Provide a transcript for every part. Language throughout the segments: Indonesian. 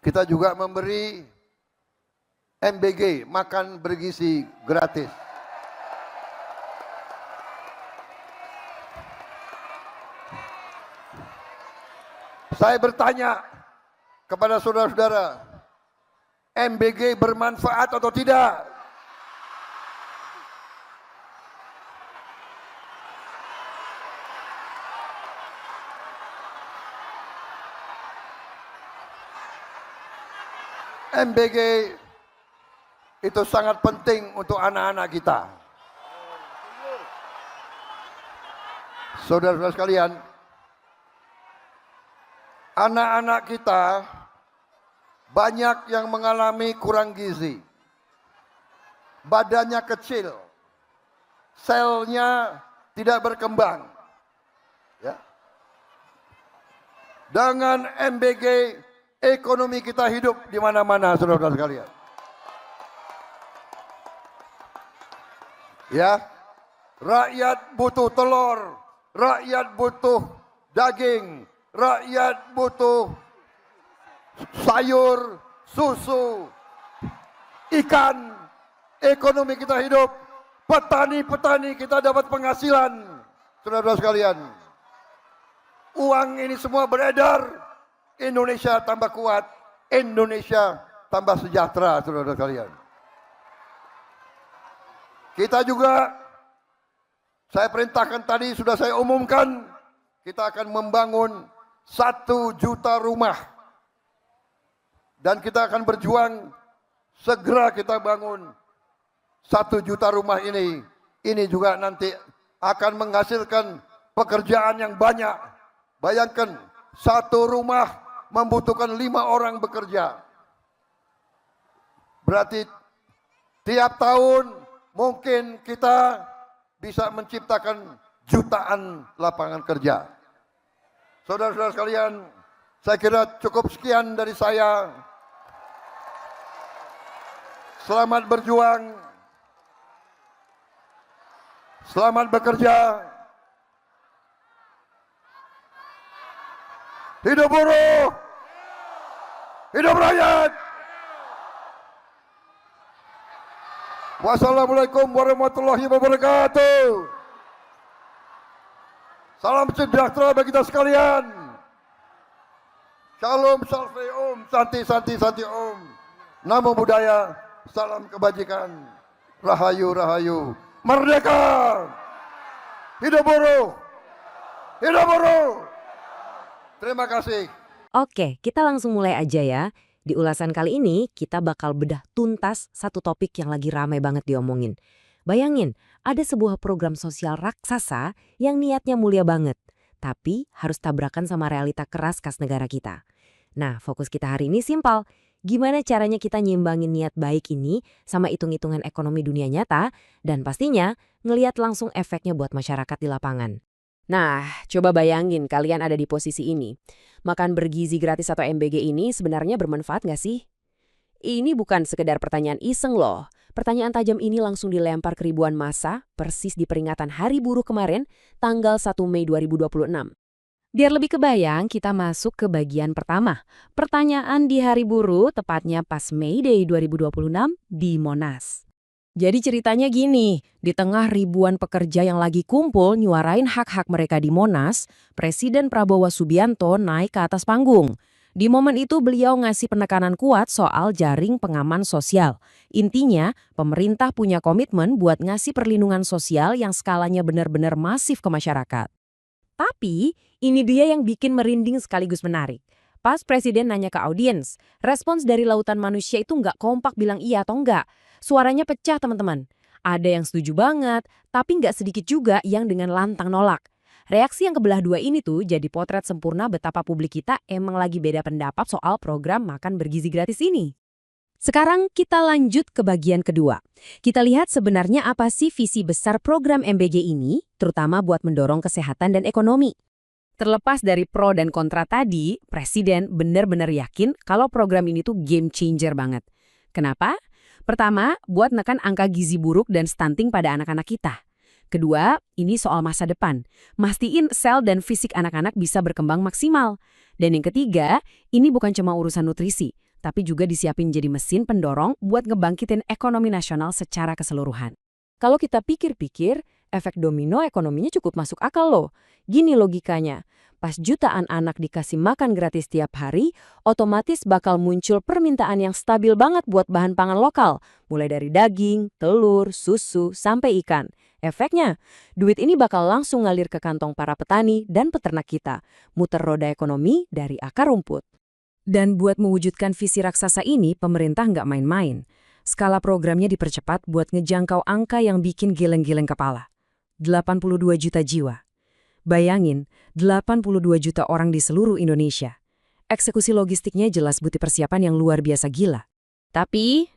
Kita juga memberi MBG, makan bergizi gratis. Saya bertanya kepada saudara-saudara, MBG bermanfaat atau tidak? MBG itu sangat penting untuk anak-anak kita. Saudara-saudara sekalian, anak-anak kita banyak yang mengalami kurang gizi. Badannya kecil, selnya tidak berkembang. Ya. Dengan MBG, ekonomi kita hidup di mana-mana, saudara-saudara sekalian. Ya, rakyat butuh telur, rakyat butuh daging, rakyat butuh sayur, susu, ikan. Ekonomi kita hidup, petani-petani kita dapat penghasilan, saudara-saudara sekalian. Uang ini semua beredar, Indonesia tambah kuat, Indonesia tambah sejahtera, saudara-saudara sekalian. Kita juga, saya perintahkan tadi, sudah saya umumkan, kita akan membangun 1 juta rumah. Dan kita akan berjuang, segera kita bangun 1 juta rumah ini. Ini juga nanti akan menghasilkan pekerjaan yang banyak. Bayangkan, 1 rumah membutuhkan 5 orang bekerja. Berarti tiap tahun mungkin kita bisa menciptakan jutaan lapangan kerja. Saudara-saudara sekalian, saya kira cukup sekian dari saya. Selamat berjuang. Selamat bekerja. Hidup buruh. Hidup rakyat. Wassalamualaikum warahmatullahi wabarakatuh. Salam sejahtera bagi kita sekalian. Shalom, salve om, santi, santi, santi om. Namo Buddhaya, salam kebajikan. Rahayu, rahayu. Merdeka. Hidup buruh. Hidup buruh. Terima kasih. Oke, kita langsung mulai aja ya. Di ulasan kali ini, kita bakal bedah tuntas satu topik yang lagi ramai banget diomongin. Bayangin, ada sebuah program sosial raksasa yang niatnya mulia banget, tapi harus tabrakan sama realita keras kas negara kita. Nah, fokus kita hari ini simpel. Gimana caranya kita nyimbangin niat baik ini sama hitung-hitungan ekonomi dunia nyata, dan pastinya ngeliat langsung efeknya buat masyarakat di lapangan. Nah, coba bayangin kalian ada di posisi ini. Makan bergizi gratis atau MBG ini sebenarnya bermanfaat nggak sih? Ini bukan sekedar pertanyaan iseng loh. Pertanyaan tajam ini langsung dilempar ke ribuan massa, persis di peringatan Hari Buruh kemarin, tanggal 1 Mei 2026. Biar lebih kebayang, kita masuk ke bagian pertama. Pertanyaan di Hari Buruh, tepatnya pas May Day 2026 di Monas. Jadi ceritanya gini, di tengah ribuan pekerja yang lagi kumpul nyuarain hak-hak mereka di Monas, Presiden Prabowo Subianto naik ke atas panggung. Di momen itu beliau ngasih penekanan kuat soal jaring pengaman sosial. Intinya, pemerintah punya komitmen buat ngasih perlindungan sosial yang skalanya benar-benar masif ke masyarakat. Tapi, ini dia yang bikin merinding sekaligus menarik. Pas Presiden nanya ke audiens, respons dari lautan manusia itu nggak kompak bilang iya atau enggak. Suaranya pecah teman-teman. Ada yang setuju banget, tapi nggak sedikit juga yang dengan lantang nolak. Reaksi yang kebelah dua ini tuh jadi potret sempurna betapa publik kita emang lagi beda pendapat soal program makan bergizi gratis ini. Sekarang kita lanjut ke bagian kedua. Kita lihat sebenarnya apa sih visi besar program MBG ini, terutama buat mendorong kesehatan dan ekonomi. Terlepas dari pro dan kontra tadi, Presiden benar-benar yakin kalau program ini tuh game changer banget. Kenapa? Pertama, buat nekan angka gizi buruk dan stunting pada anak-anak kita. Kedua, ini soal masa depan. Mastiin sel dan fisik anak-anak bisa berkembang maksimal. Dan yang ketiga, ini bukan cuma urusan nutrisi, tapi juga disiapin jadi mesin pendorong buat ngebangkitin ekonomi nasional secara keseluruhan. Kalau kita pikir-pikir, efek domino ekonominya cukup masuk akal loh. Gini logikanya, pas jutaan anak dikasih makan gratis tiap hari, otomatis bakal muncul permintaan yang stabil banget buat bahan pangan lokal, mulai dari daging, telur, susu, sampai ikan. Efeknya, duit ini bakal langsung ngalir ke kantong para petani dan peternak kita, muter roda ekonomi dari akar rumput. Dan buat mewujudkan visi raksasa ini, pemerintah nggak main-main. Skala programnya dipercepat buat ngejangkau angka yang bikin geleng-geleng kepala. 82 juta jiwa. Bayangin, 82 juta orang di seluruh Indonesia. Eksekusi logistiknya jelas butuh persiapan yang luar biasa gila. Tapi,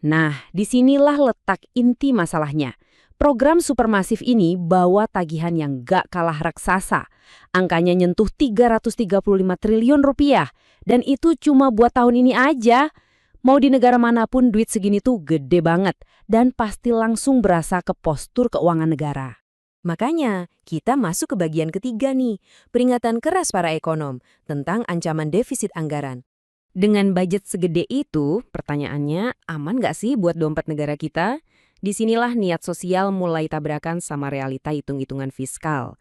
disinilah letak inti masalahnya. Program supermasif ini bawa tagihan yang gak kalah raksasa. Angkanya nyentuh 335 triliun rupiah. Dan itu cuma buat tahun ini aja. Mau di negara manapun duit segini tuh gede banget. Dan pasti langsung berasa ke postur keuangan negara. Makanya, kita masuk ke bagian ketiga nih. Peringatan keras para ekonom tentang ancaman defisit anggaran. Dengan budget segede itu, pertanyaannya, aman gak sih buat dompet negara kita? Disinilah niat sosial mulai tabrakan sama realita hitung-hitungan fiskal.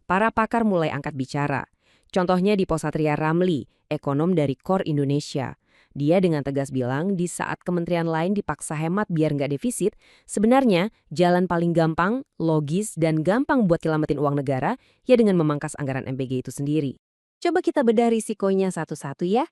Para pakar mulai angkat bicara. Contohnya di Posatria Ramli, ekonom dari KOR Indonesia. Dia dengan tegas bilang di saat kementerian lain dipaksa hemat biar nggak defisit, sebenarnya jalan paling gampang, logis, dan gampang buat nyelamatin uang negara ya dengan memangkas anggaran MBG itu sendiri. Coba kita bedah risikonya satu-satu ya.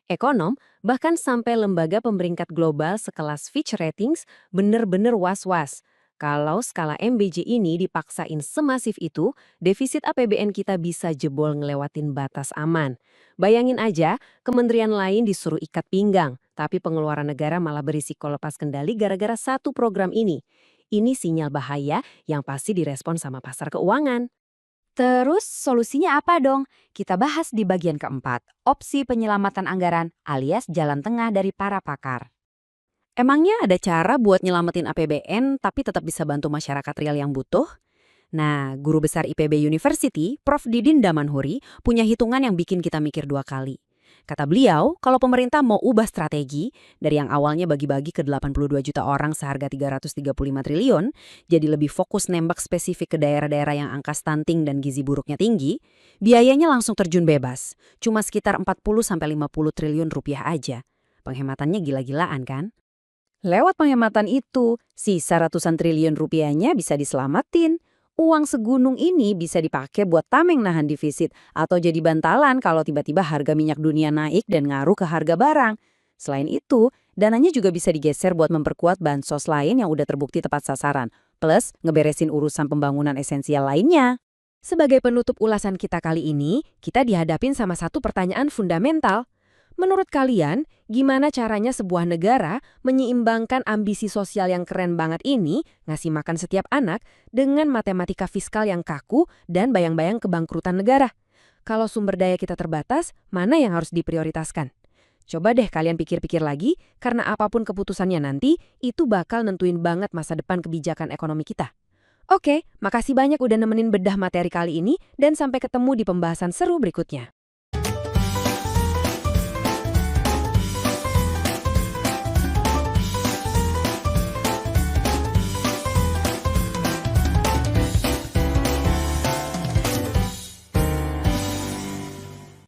Ekonom, bahkan sampai lembaga pemeringkat global sekelas Fitch Ratings bener-bener was-was. Kalau skala MBJ ini dipaksain semasif itu, defisit APBN kita bisa jebol ngelewatin batas aman. Bayangin aja, kementerian lain disuruh ikat pinggang, tapi pengeluaran negara malah berisiko lepas kendali gara-gara satu program ini. Ini sinyal bahaya yang pasti direspon sama pasar keuangan. Terus solusinya apa dong? Kita bahas di bagian keempat, opsi penyelamatan anggaran alias jalan tengah dari para pakar. Emangnya ada cara buat nyelamatin APBN tapi tetap bisa bantu masyarakat real yang butuh? Nah, guru besar IPB University, Prof. Didin Damanhuri, punya hitungan yang bikin kita mikir dua kali. Kata beliau, kalau pemerintah mau ubah strategi, dari yang awalnya bagi-bagi ke 82 juta orang seharga 335 triliun, jadi lebih fokus nembak spesifik ke daerah-daerah yang angka stunting dan gizi buruknya tinggi, biayanya langsung terjun bebas, cuma sekitar 40-50 triliun rupiah aja. Penghematannya gila-gilaan kan? Lewat penghematan itu, sisa ratusan triliun rupiahnya bisa diselamatin. Uang segunung ini bisa dipakai buat tameng nahan defisit atau jadi bantalan kalau tiba-tiba harga minyak dunia naik dan ngaruh ke harga barang. Selain itu, dananya juga bisa digeser buat memperkuat bansos lain yang udah terbukti tepat sasaran, plus ngeberesin urusan pembangunan esensial lainnya. Sebagai penutup ulasan kita kali ini, kita dihadapin sama satu pertanyaan fundamental. Menurut kalian, gimana caranya sebuah negara menyeimbangkan ambisi sosial yang keren banget ini, ngasih makan setiap anak, dengan matematika fiskal yang kaku dan bayang-bayang kebangkrutan negara? Kalau sumber daya kita terbatas, mana yang harus diprioritaskan? Coba deh kalian pikir-pikir lagi, karena apapun keputusannya nanti, itu bakal nentuin banget masa depan kebijakan ekonomi kita. Oke, makasih banyak udah nemenin bedah materi kali ini, dan sampai ketemu di pembahasan seru berikutnya.